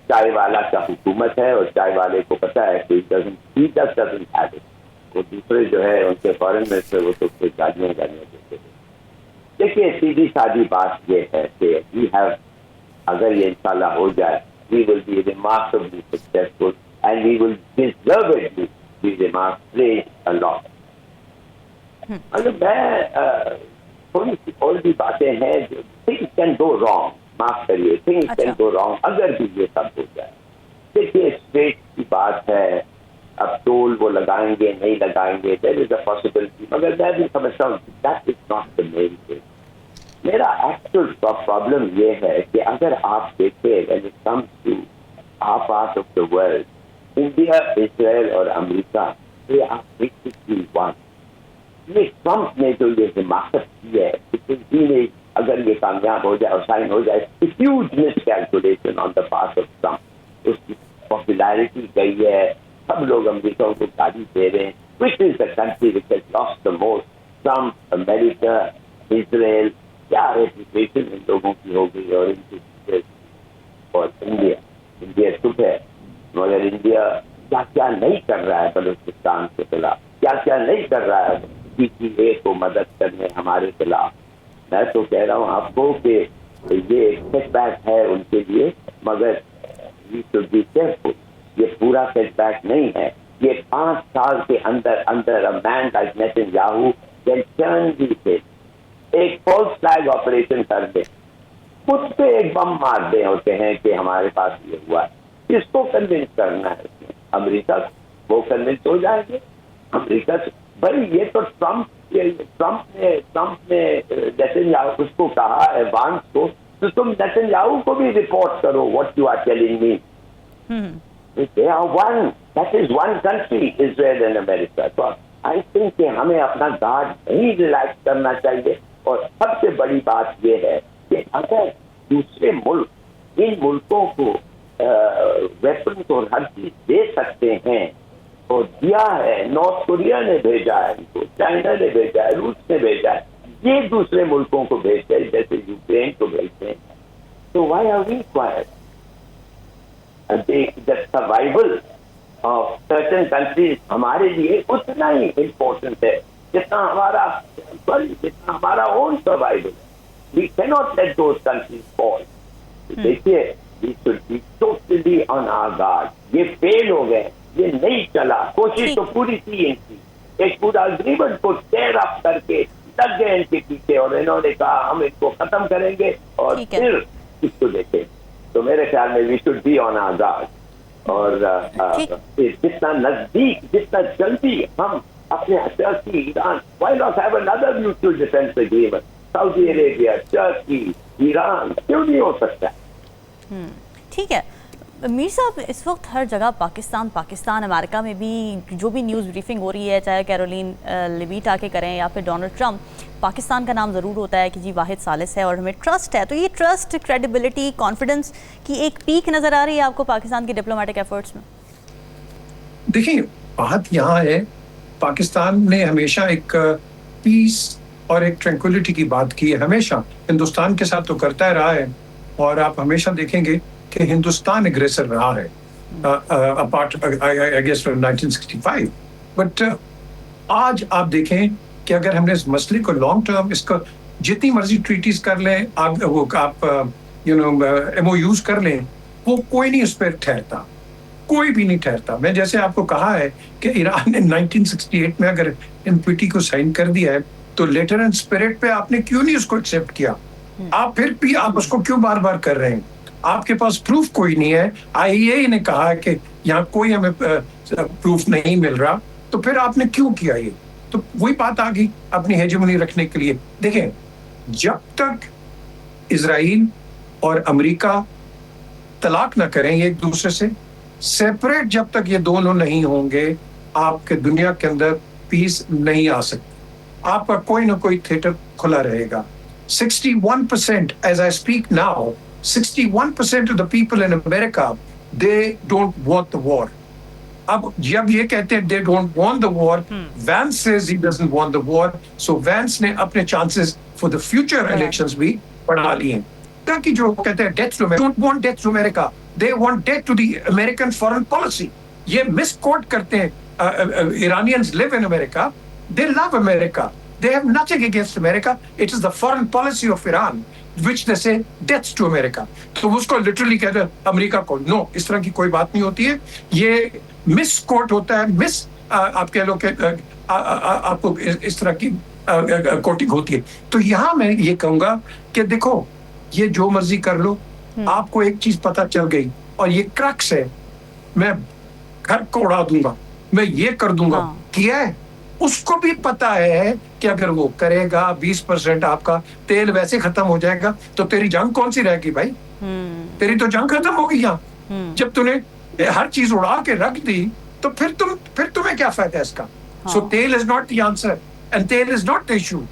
चाय वाला का हुकूमत है और चाय वाले को पता है कि वो दूसरे जो है उनके फॉरेन मिनिस्टर वो तो गाड़ियाँ देते हैं। देखिए सीधी सादी बात ये है कि वी हैव, अगर ये इंशाल्लाह हो जाए, we will be remarkably successful and we will deservedly be remarked a lot. मतलब मैं थोड़ी सी और भी बातें हैं जो थिंग्स कैन गो रॉन्ग, माफ करिए, थिंग्स कैन गो रॉन्ग अगर भी ये सब हो जाए। देखिए स्टेट की बात है, अब टोल वो लगाएंगे नहीं लगाएंगे, देयर इज अ पॉसिबिलिटी, मगर मैं भी समझता हूँ that is not the main thing. मेरा एक्चुअल प्रॉब्लम ये है कि अगर आप देखें when it comes to our part of the world, India, Israel और America, they are basically one. ये ट्रंप ने जो ये हिमाकत की है, ने अगर ये कामयाब हो जाए और साइन हो जाए, huge miscalculation on the part of Trump. उसकी पॉपुलैरिटी गई है, सब लोग अमेरिका को गाली दे रहे हैं, which is the country which has lost the most. Trump, America, Israel, क्या रेपुटेशन इन लोगों की हो गई। और इनकी और इंडिया चुप है, मगर इंडिया क्या क्या नहीं कर रहा है बलूचिस्तान के खिलाफ, क्या क्या नहीं कर रहा है PTA को मदद करने हमारे खिलाफ। मैं तो कह रहा हूँ आपको कि ये एक सेटबैक है उनके लिए, मगर वी शुड बी केयरफुल। ये पूरा सेटबैक नहीं है। ये 5 साल के अंदर अंदर a man like Netanyahu can turn the thing, एक फॉल्स फ्लैग ऑपरेशन कर दे, खुद पे एक बम मार दे और कहें कि हमारे पास ये हुआ है। किसको कन्विंस करना है इसमें? अमेरिका, वो कन्विंस हो जाएंगे अमेरिका से। भाई ये तो ट्रंप ने नेतन्याहू उसको कहा एडवांस को, तो तुम नेतन्याहू को भी रिपोर्ट करो what you are telling me. They are one, that is one country, Israel and America. तो आई थिंक कि हमें अपना गार्ड नहीं रिलैक्स करना चाहिए। और सबसे बड़ी बात यह है कि अगर दूसरे मुल्क इन मुल्कों को वेपन्स और हर चीज दे सकते हैं और दिया है, नॉर्थ कोरिया ने भेजा है इनको, चाइना ने भेजा है, रूस ने भेजा है, ये दूसरे मुल्कों को भेजते हैं जैसे यूक्रेन को भेजते हैं, तो why are we quiet? The survival of certain countries हमारे लिए उतना ही इम्पोर्टेंट है जितना हमारा own survival. We cannot let those countries fall. देखिए we should be totally on our guard. ये फेल हो गए, ये नहीं चला, कोशिश तो पूरी थी इनकी, एक पूरा अग्रीमेंट को टेयर अप करके लग गए इनके पीछे और इन्होंने कहा हम इनको खत्म करेंगे और फिर इसको देखें। तो मेरे ख्याल में we should be on our guard और जितना नजदीक, जितना जल्दी हम अपने Turkey, Iran, why not have another mutual defence agreement, Saudi Arabia, Turkey, Iran, क्यों नहीं हो सकता? ठीक है मीर साहब, इस वक्त हर जगह पाकिस्तान अमेरिका में भी जो भी न्यूज़ ब्रीफिंग हो रही है, चाहे कैरोलिन लिविट आके करें या फिर डोनाल्ड ट्रंप, पाकिस्तान का नाम ज़रूर होता है कि जी वाहिद सालिस है और हमें ट्रस्ट है। तो ये ट्रस्ट, क्रेडिबिलिटी, कॉन्फिडेंस की एक पीक नज़र आ रही है आपको पाकिस्तान की डिप्लोमेटिक एफर्ट्स में? देखिए, बात यहाँ है, पाकिस्तान ने हमेशा एक पीस और एक ट्रैंक्विलिटी की बात की है, हमेशा हिंदुस्तान के साथ तो करता रहा है। और आप हमेशा देखेंगे कि हिंदुस्तान एग्रेसर रहा है apart I guess from 1965। But आज आप देखें कि अगर हमने इस मसले को लॉन्ग टर्म, इसको जितनी मर्जी ट्रीटीज कर लें, आप MOUs कर लें, वो कोई नहीं उस पर ठहरता, कोई भी नहीं ठहरता। मैं जैसे आपको कहा है कि ईरान ने 1968 में अगर NPT को साइन कर दिया है तो लेटर एंड स्पिरिट पे आपने क्यों नहीं उसको एक्सेप्ट किया? आप फिर भी आप उसको क्यों बार बार कर रहे हैं? आपके पास प्रूफ कोई नहीं है। IAEA ने कहा है कि यहाँ कोई हमें प्रूफ नहीं मिल रहा, तो फिर आपने क्यों किया ये? तो वही बात आ गई अपनी हेजेमनी रखने के लिए। देखें, जब तक इजराइल और अमेरिका तलाक ना करें एक दूसरे से, सेपरेट जब तक ये दोनों नहीं होंगे, आपके दुनिया के अंदर पीस नहीं आ सकती। आपका कोई ना कोई थिएटर खुला रहेगा। 61% as I speak now, 61% of the people in America, they don't want the war. अब जब ये कहते हैं they don't want the war, Vance says he doesn't want the war, so Vance ने अपने chances for the future elections भी बढ़ा लिए हैं। ताकि जो कहते हैं death to America, don't want death to America, they want death to the American foreign policy. ये misquote करते हैं, Iranians live in America, they love America, they have nothing against America, it is the foreign policy of Iran which they say death to America. तो उसको literally कहते हैं America को। No, इस तरह की कोई बात नहीं होती है, ये misquote होता है, आप कह लो कि आपको इस तरह की कोटिंग होती है। तो यहाँ मैं ये कहूंगा कि देखो, ये जो मर्जी कर लो, आपको एक चीज पता चल गई और ये क्रक्स है, मैं घर को उड़ा दूंगा, मैं ये कर दूंगा, किया है। उसको भी पता है कि अगर वो करेगा 20% आपका तेल वैसे खत्म हो जाएगा, तो तेरी जंग कौन सी रहेगी भाई? तेरी तो जंग खत्म हो गई यहाँ। जब तूने हर चीज उड़ा के रख दी, तो फिर तुम्हें क्या फायदा है इसका? सो तेल is not the answer and तेल is not the issue,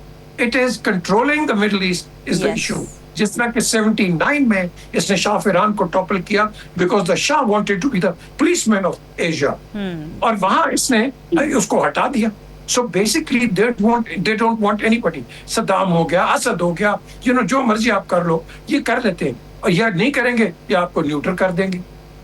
it is controlling the middle east is the issue. जिस तरह के 79 में इसने शाह ईरान को टॉपल किया because the shah wanted to be the policeman of Asia, और वहां इसने उसको हटा दिया। So basically they don't want anybody. Saddam हो गया, असद हो गया, जो मर्जी आप कर लो, ये कर लेते हैं, और यह नहीं करेंगे या आपको न्यूट्रल कर देंगे।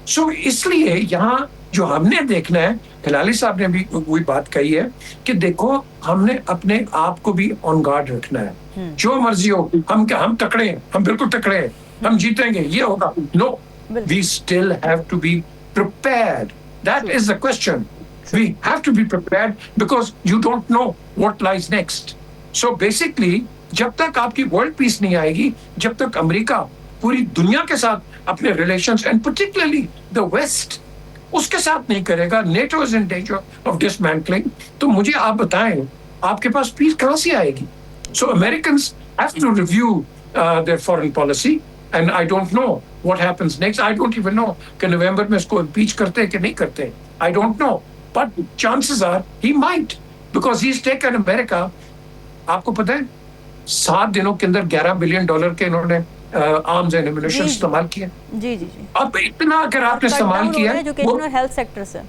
So इसलिए यहाँ जो हमने देखना है, हिलाली साहब ने भी वही बात कही है कि देखो, हमने अपने आप को भी ऑन गार्ड रखना है। जो मर्जी हो, हम तकड़े हैं, हम बिल्कुल तकड़े हैं, हम जीतेंगे, ये होगा। No, we still have to be prepared. That is the question. We have to be prepared because you don't know what lies next. So basically, जब तक आपकी वर्ल्ड पीस नहीं आएगी, जब तक अमेरिका पूरी दुनिया के साथ अपने relations and particularly the west उसके साथ नहीं करेगा, NATO is in danger of dismantling, तो मुझे आप बताएं, आपके पास पीस कहाँ से आएगी? So Americans have to review their foreign policy, and I don't know what happens next. I don't even know कि नवंबर में इसको impeach करते हैं कि नहीं करते। I don't know. But chances are he might, because he's taken America. आपको पता है 7 दिनों के अंदर $11 बिलियन के इन्होंने आर्म्स एंड एम्युनिशन इस्तेमाल किया। जी। अब इतना अगर आपने इस्तेमाल किया, एजुकेशन और हेल्थ सेक्टर से,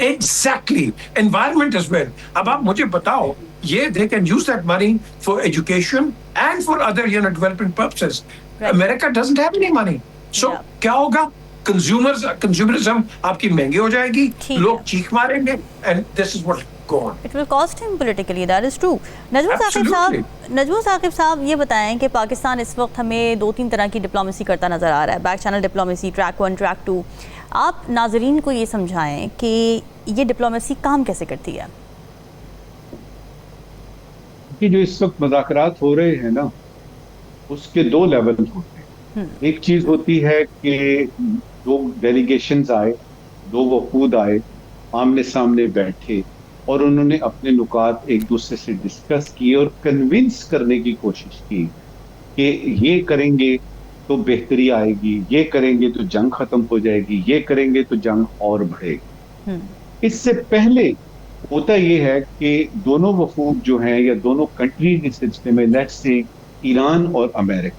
exactly, environment as well. अब आप मुझे बताओ, ये they can use that money for education and for other development purposes. Right. America doesn't have any money. So क्या होगा? Consumerism आपकी महंगी हो जाएगी, लोग चीख मारेंगे, and this is what go on. It will cost him politically, that is true. Najmul Saqib साहब, ये बताएं कि पाकिस्तान इस वक्त हमें 2-3 तरह की डिप्लोमेसी करता नजर आ रहा है, back channel diplomacy, track 1, track 2। आप नाजरीन को ये समझाएं कि ये डिप्लोमेसी काम कैसे करती है? कि जो इस वक्त मुज़ाकरात हो रहे हैं ना, उसके दो लेवल होते हैं। एक चीज होती है कि दो डेलीगेशंस आए, दो वफूद आए, आमने सामने बैठे और उन्होंने अपने नुकात एक दूसरे से डिस्कस किए और कन्विंस करने की कोशिश की कि ये करेंगे तो बेहतरी आएगी, ये करेंगे तो जंग खत्म हो जाएगी, ये करेंगे तो जंग और बढ़ेगी। इससे पहले होता ये है कि दोनों वफूद जो हैं या दोनों कंट्रीज इस सिलसिले में, लेट्स से ईरान और अमेरिका,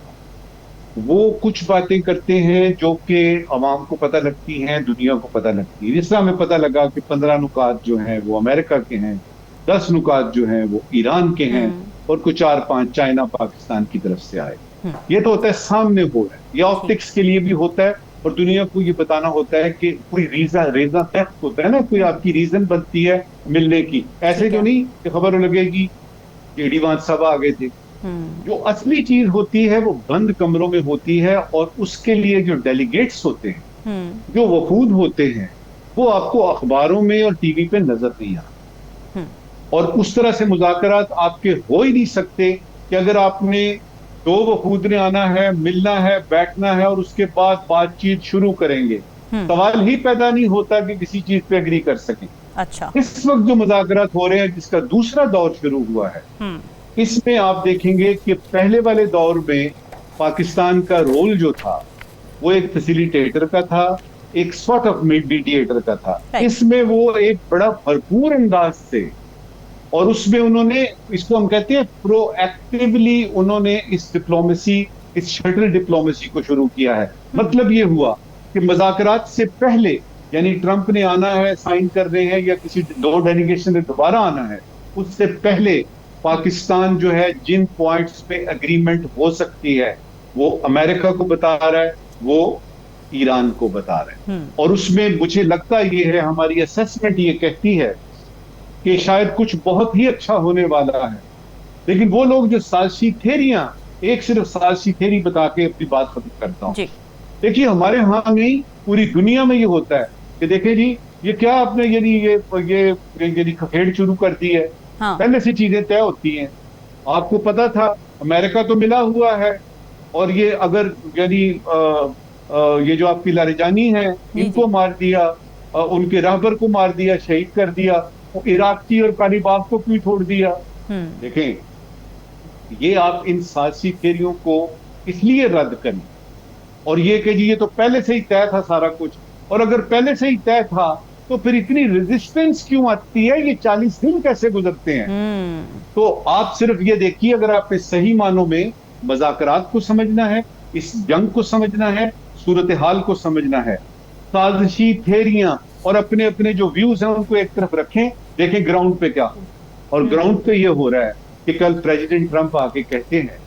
वो कुछ बातें करते हैं जो कि अवाम को पता लगती हैं, दुनिया को पता लगती है। जिस तरह हमें पता लगा कि 15 नुकात जो हैं वो अमेरिका के हैं, 10 नुकात जो हैं वो ईरान के हैं और कुछ 4-5 चाइना पाकिस्तान की तरफ से आए। ये तो होता है सामने हो रहा है, ये ऑप्टिक्स के लिए भी होता है और दुनिया को ये बताना होता है कि कोई रेजा तख्त होता है ना, कोई आपकी रीजन बनती है मिलने की। ऐसे जो नहीं कि खबर लगेगी जेडी वांस साहब आ गए थे। जो असली चीज होती है वो बंद कमरों में होती है और उसके लिए जो डेलीगेट्स होते हैं, जो वफूद होते हैं, वो आपको अखबारों में और टीवी पे नजर नहीं आते। और उस तरह से मुज़ाकरात आपके हो ही नहीं सकते कि अगर आपने दो वफूद ने आना है, मिलना है, बैठना है और उसके बाद बातचीत शुरू करेंगे, सवाल ही पैदा नहीं होता कि किसी चीज पे एग्री कर सकें। अच्छा, इस वक्त जो मुज़ाकरात हो रहे हैं, जिसका दूसरा दौर शुरू हुआ है, इसमें आप देखेंगे कि पहले वाले दौर में पाकिस्तान का रोल जो था वो एक फैसिलिटेटर का था, एक सॉर्ट ऑफ मीडिएटर का था। इसमें वो एक बड़ा भरपूर अंदाज से, और उसमें उन्होंने, इसको हम कहते हैं प्रोएक्टिवली, उन्होंने इस डिप्लोमेसी, इस शटल डिप्लोमेसी को शुरू किया है। मतलब ये हुआ कि मुज़ाकरात से पहले, यानी ट्रंप ने आना है, साइन कर रहे हैं, या किसी दो डेलीगेशन ने दोबारा आना है, उससे पहले पाकिस्तान जो है जिन पॉइंट्स पे एग्रीमेंट हो सकती है वो अमेरिका को बता रहा है, वो ईरान को बता रहा है। और उसमें मुझे लगता ये है, हमारी असेसमेंट ये कहती है कि शायद कुछ बहुत ही अच्छा होने वाला है। लेकिन वो लोग जो साजिशी थेरियां, एक सिर्फ साजिशी थेरी बता के अपनी बात खत्म करता हूँ। देखिए हमारे यहाँ नहीं, पूरी दुनिया में ये होता है कि देखें जी ये क्या आपने ये खखेड़ शुरू कर दी है। हाँ। पहले से चीजें तय होती हैं। आपको पता था अमेरिका तो मिला हुआ है, और ये अगर यानी ये जो आपकी लारेजानी है, इनको मार दिया, उनके रहबर को मार दिया, शहीद कर दिया, इराकी और कालीबाफ को क्यों छोड़ दिया। देखें, ये आप इन साजिशी थ्योरियों को इसलिए रद्द करें, और ये कि जी ये तो पहले से ही तय था सारा कुछ, और अगर पहले से ही तय था तो फिर इतनी रेजिस्टेंस क्यों आती है, ये 40 दिन कैसे गुजरते हैं। तो आप सिर्फ ये देखिए, अगर आपने सही मानों में मुज़ाकरात को समझना है, इस जंग को समझना है, सूरत हाल को समझना है, साजिशी थेरियां और अपने अपने जो व्यूज हैं उनको एक तरफ रखें, देखें ग्राउंड पे क्या हो। और ग्राउंड पे ये हो रहा है कि कल प्रेसिडेंट ट्रंप आके कहते हैं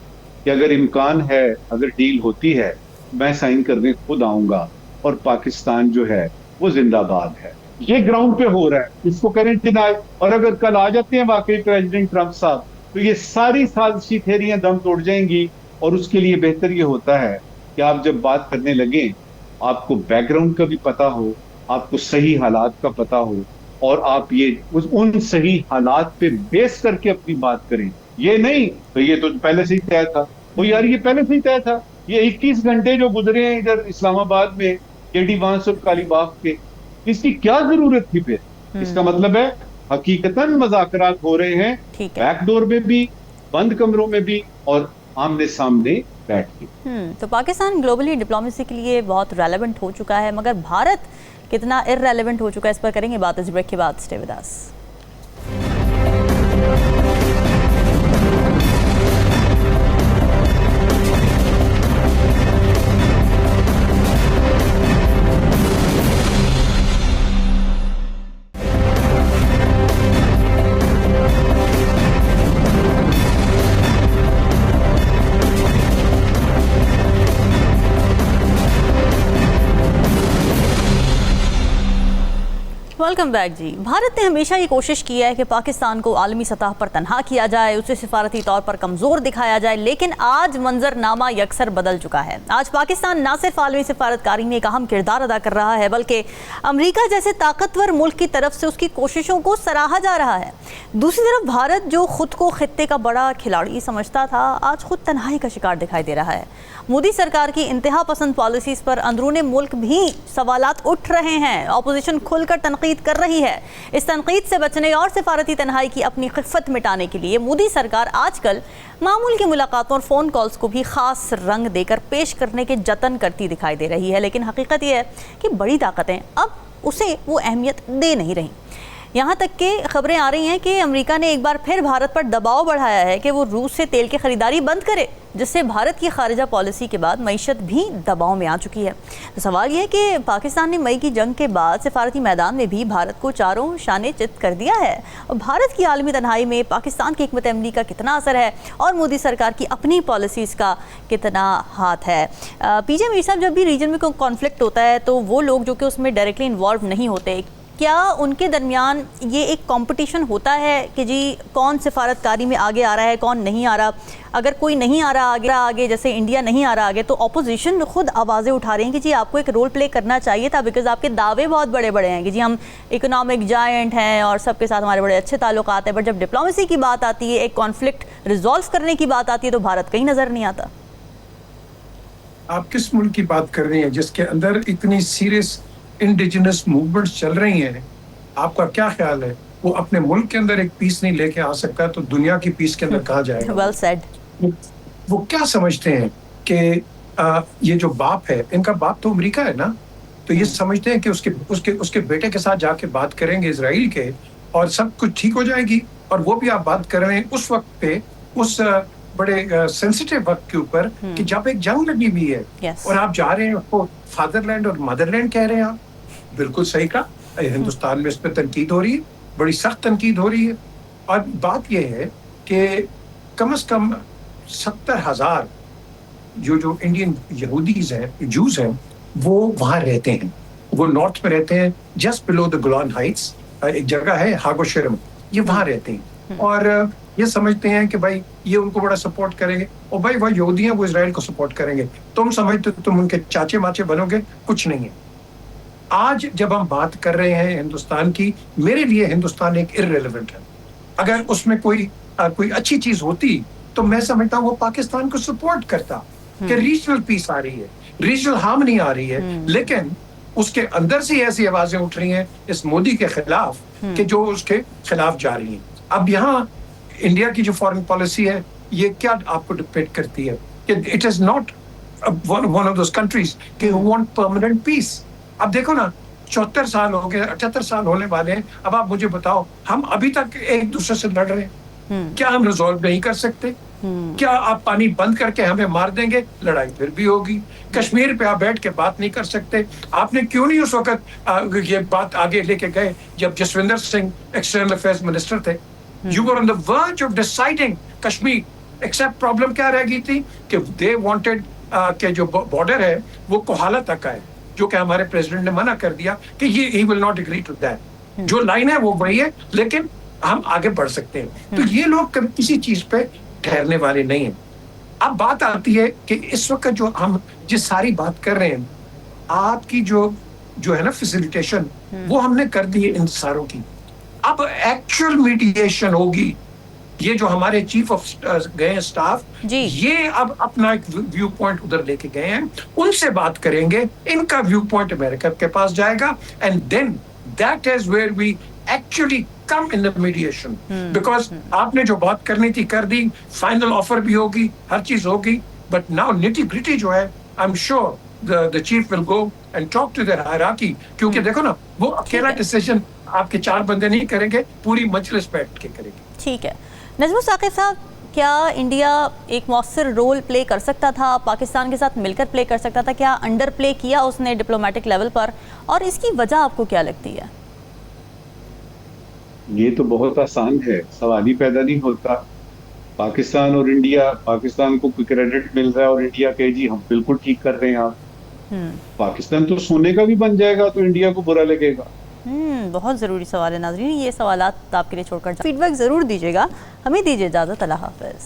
कि अगर इम्कान है, अगर डील होती है, मैं साइन करने खुद आऊंगा और पाकिस्तान जो है वो जिंदाबाद है। ये ग्राउंड पे हो रहा है, इसको करें डिनाई। और अगर कल आ जाते हैं वाकई प्रेसिडेंट ट्रंप साहब, तो ये सारी साजिशी थेरियां दम तोड़ जाएंगी। और उसके लिए बेहतर ये होता है कि आप जब बात करने लगे, आपको बैकग्राउंड का भी पता हो, आपको सही हालात का पता हो, और आप ये उन सही हालात पे बेस करके अपनी बात करें। ये नहीं तो ये तो पहले से ही तय था, तो यार ये पहले से ही तय था। ये 21 घंटे जो गुजरे हैं इधर इस्लामाबाद में जेडी वांस और कालीबाफ के, इसकी क्या जरूरत थी फिर। इसका मतलब है हकीकतन मुज़ाकरात हो रहे हैं, बैकडोर में भी, बंद कमरों में भी, और आमने सामने बैठ के। तो पाकिस्तान ग्लोबली डिप्लोमेसी के लिए बहुत रेलेवेंट हो चुका है, मगर भारत कितना इररेलेवेंट हो चुका है, इस पर करेंगे बात इस ब्रेक के बाद। Stay with us. Welcome back जी। भारत ने हमेशा ये कोशिश की है कि पाकिस्तान को आलमी सतह पर तनहा किया जाए, उसे सिफारती तौर पर कमज़ोर दिखाया जाए, लेकिन आज मंजरनामा यकसर बदल चुका है। आज पाकिस्तान न सिर्फ आलमी सिफारतकारी में एक अहम किरदार अदा कर रहा है, बल्कि अमेरिका जैसे ताकतवर मुल्क की तरफ से उसकी कोशिशों को सराहा जा रहा है। दूसरी तरफ भारत, जो खुद को खित्ते का बड़ा खिलाड़ी समझता था, आज खुद तन्हाई का शिकार दिखाई दे रहा है। मोदी सरकार की इंतहा पसंद पॉलिसीज़ पर अंदरूनी मुल्क भी सवालात उठ रहे हैं। ऑपोजिशन खुलकर तनकीद कर रही है। इस तनकीद से बचने और सिफारती तन्हाई की अपनी खिफ़त मिटाने के लिए मोदी सरकार आजकल मामूल की मुलाकातों और फ़ोन कॉल्स को भी ख़ास रंग देकर पेश करने के जतन करती दिखाई दे रही है। लेकिन हकीकत यह है कि बड़ी ताकतें अब उसे वो अहमियत दे नहीं रही। यहाँ तक कि खबरें आ रही हैं कि अमेरिका ने एक बार फिर भारत पर दबाव बढ़ाया है कि वो रूस से तेल की खरीदारी बंद करे, जिससे भारत की खारिजा पॉलिसी के बाद मईशत भी दबाव में आ चुकी है। तो सवाल यह है कि पाकिस्तान ने मई की जंग के बाद सिफारती मैदान में भी भारत को चारों शाने चित कर दिया है। और भारत की आलमी तन्हाई में पाकिस्तान की हिकमत अमली का कितना असर है और मोदी सरकार की अपनी पॉलिसीज़ का कितना हाथ है। पीजे मीर साहब, जब भी रीजन में कोई कॉन्फ्लिक्ट होता है तो वो लोग जो कि उसमें डायरेक्टली इन्वॉल्व नहीं होते, क्या उनके दरमियान ये एक कंपटीशन होता है कि जी कौन सिफारतकारी में आगे आ रहा है, कौन नहीं आ रहा? अगर कोई नहीं आ रहा आगे, जैसे इंडिया नहीं आ रहा आगे, तो ऑपोजिशन खुद आवाज़ें उठा रही हैं कि जी आपको एक रोल प्ले करना चाहिए था, बिकॉज आपके दावे बहुत बड़े बड़े हैं कि जी हम इकोनॉमिक जायंट हैं और सबके साथ हमारे बड़े अच्छे ताल्लुकात हैं। बट जब डिप्लोमेसी की बात आती है, एक कॉन्फ्लिक्ट रिजॉल्व करने की बात आती है, तो भारत कहीं नज़र नहीं आता। आप किस मुल्क की बात कर रही हैं जिसके अंदर इतनी सीरियस इंडिजिनस मूवमेंट्स चल रही हैं? आपका क्या ख्याल है, वो अपने मुल्क के अंदर एक पीस नहीं लेके आ सकता तो दुनिया की पीस के अंदर कहाँ जाएगा? Well said. वो क्या समझते हैं कि ये जो बाप है, इनका बाप तो अमेरिका है ना, तो ये समझते हैं कि उसके बेटे के साथ जाके बात करेंगे इजराइल के और सब कुछ ठीक हो जाएगी। और वो भी आप बात कर रहे हैं उस वक्त पे, उस बड़े सेंसिटिव वक्त के ऊपर कि जब एक जंग लगी हुई है और आप जा रहे हैं उसको फादरलैंड और मदरलैंड कह रहे हैं। आप बिल्कुल सही कहा, हिंदुस्तान में इस पर तनकीद हो रही है, बड़ी सख्त तनकीद हो रही है। और बात यह है कि कम से कम 70,000 जो इंडियन यहूदीज हैं, जूस हैं, वो वहाँ रहते हैं। वो नॉर्थ में रहते हैं, just below the Golan Heights, एक जगह है हागोशेरम, ये वहाँ रहते हैं। और ये समझते हैं कि भाई ये उनको बड़ा सपोर्ट करेंगे, और भाई वह यहूदी हैं, वो इजराइल को सपोर्ट करेंगे। तुम समझते हो तुम उनके चाचे माचे बनोगे, कुछ नहीं है। आज जब हम बात कर रहे हैं हिंदुस्तान की, मेरे लिए हिंदुस्तान एक इररिलेवेंट है। अगर उसमें कोई अच्छी चीज होती तो मैं समझता हूँ वो पाकिस्तान को सपोर्ट करता कि रीजनल पीस आ रही है, रीजनल हार्मनी आ रही है। लेकिन उसके अंदर से ऐसी आवाजें उठ रही हैं इस मोदी के खिलाफ कि जो उसके खिलाफ जा रही हैं। अब यहाँ इंडिया की जो फॉरेन पॉलिसी है, ये क्या आपको डिपेंड करती है कि it is not one of those countries कि हु वांट परमानेंट पीस। अब देखो ना, 74 साल हो गए, 78 साल होने वाले हैं। अब आप मुझे बताओ, हम अभी तक एक दूसरे से लड़ रहे हैं, क्या हम रिजॉल्व नहीं कर सकते? क्या आप पानी बंद करके हमें मार देंगे, लड़ाई फिर भी होगी। कश्मीर पे आप बैठ के बात नहीं कर सकते। आपने क्यों नहीं उस वक्त ये बात आगे लेके गए जब Jaswinder Singh external affairs minister थे? You were on the verge of deciding Kashmir, except problem क्या रह गई थी कि they wanted कि जो बॉर्डर है वो कोहाला तक आए, जो कि हमारे प्रेसिडेंट ने मना कर दिया कि ये he will not agree to that। जो लाइन है वो वही है, लेकिन हम आगे बढ़ सकते हैं। तो ये लोग कभी किसी चीज पे ठहरने वाले नहीं हैं। अब बात आती है कि इस वक्त जो हम जिस सारी बात कर रहे हैं, आपकी जो है ना फैसिलिटेशन, वो हमने कर दी है इन सारों की। अब एक्चुअल मीडिएशन होगी। ये जो हमारे चीफ ऑफ गए हैं स्टाफ, ये अब अपना एक व्यू पॉइंट उधर लेके गए हैं, उनसे बात करेंगे, इनका व्यू पॉइंट अमेरिका के पास जाएगा, and then that is where we actually come in the mediation. Because आपने जो बात करनी थी कर दी, फाइनल ऑफर भी होगी, हर चीज होगी, बट नाउ निटी ग्रिटी जो है, I am sure the chief will go and talk to their hierarchy, क्योंकि देखो ना, वो अकेला डिसीजन आपके 4 बंदे नहीं करेंगे, पूरी मजलिस बैठ के करेंगे। ठीक है, नजमुल साकिब साहब, क्या इंडिया एक मौसर रोल प्ले कर सकता था, पाकिस्तान के साथ मिलकर प्ले कर सकता था? क्या अंडर प्ले किया उसने डिप्लोमेटिक लेवल पर, और इसकी वजह आपको क्या लगती है? ये तो बहुत आसान है, सवाल ही पैदा नहीं होता। पाकिस्तान और इंडिया, पाकिस्तान को क्रेडिट मिल रहा है और इंडिया कहे जी हम बिल्कुल ठीक कर रहे हैं। आप पाकिस्तान तो सोने का भी बन जाएगा तो इंडिया को बुरा लगेगा। बहुत ज़रूरी सवाल है नाज़रीन, ये सवालात आपके लिए छोड़कर फीडबैक ज़रूर दीजिएगा। हमें दीजिए इजाज़त, अल्लाह हाफ़िज़।